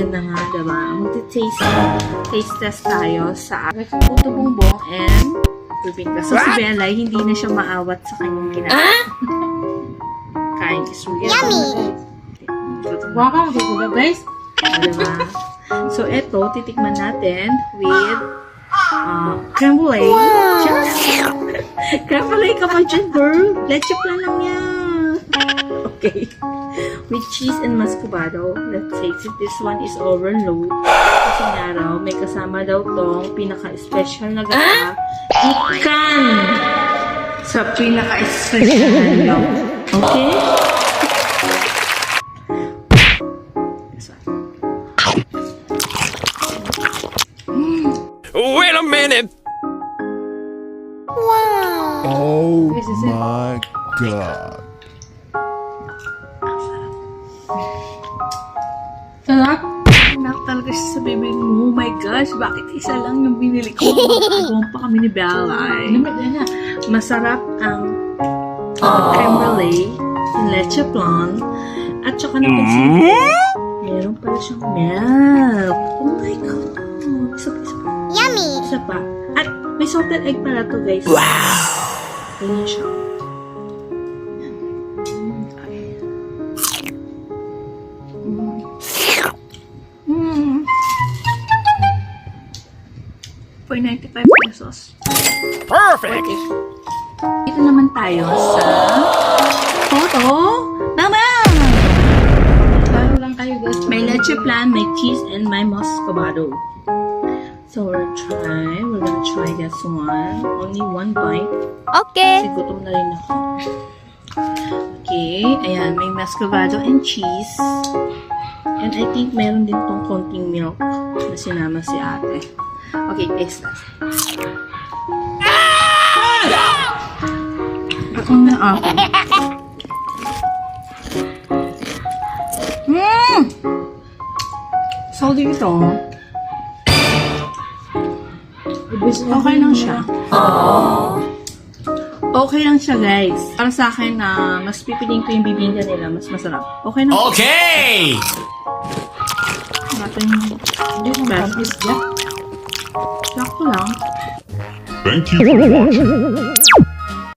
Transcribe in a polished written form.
Ayun na nga, diba? Taste test tayo sa puto bongbong and bibingka. So, si Bella, hindi na siya maawat sa kanyang kinakain. Kain is really yummy! Waka, magigula guys. Diba? So, eto, titikman natin with creme brulee. Creme brulee ka pa dyan, girl. Leche plan lang yan. Okay. With cheese and muscovado. Let's taste it. This one is overload. Kasi nga raw, may kasama daw tong pinaka-special na gata. Ikan! Sa pinaka-special daw. Okay? This one. Wait a minute! Oh my god. Sarap. Anak talaga siya sa bibig mo. Oh my gosh, bakit isa lang yung binili ko? Magkakawang pa kami ni Bella. Limit na. Masarap ang creme brulee, yung leche plan, at saka napansin ko, meron pala siyang milk. Oh my god. Isa pa. Yummy! Isa pa. At may salted egg pala to, guys. Wow! Ganyan siya. Yan. Okay. For 95 pesos. Perfect! Dito naman tayo sa photo. Mama! Tayo lang kayo guys. May leche plan, may cheese, and may muscovado. So we're gonna try this one. Only one bite. Okay. Kasi gutom na rin ako. Okay, ayan, may muscovado and cheese. And I think meron din tong konting milk na sinama si ate. Okay, taste that. Gutom na ako. Salty ito. Okay lang siya. Okay lang siya, guys. Para sa akin na mas pipiliin ko yung bibingka nila, mas masarap. Okay lang. Okay! Natin Hindi mo matamis dyan. sakto lang. Thank you for watching.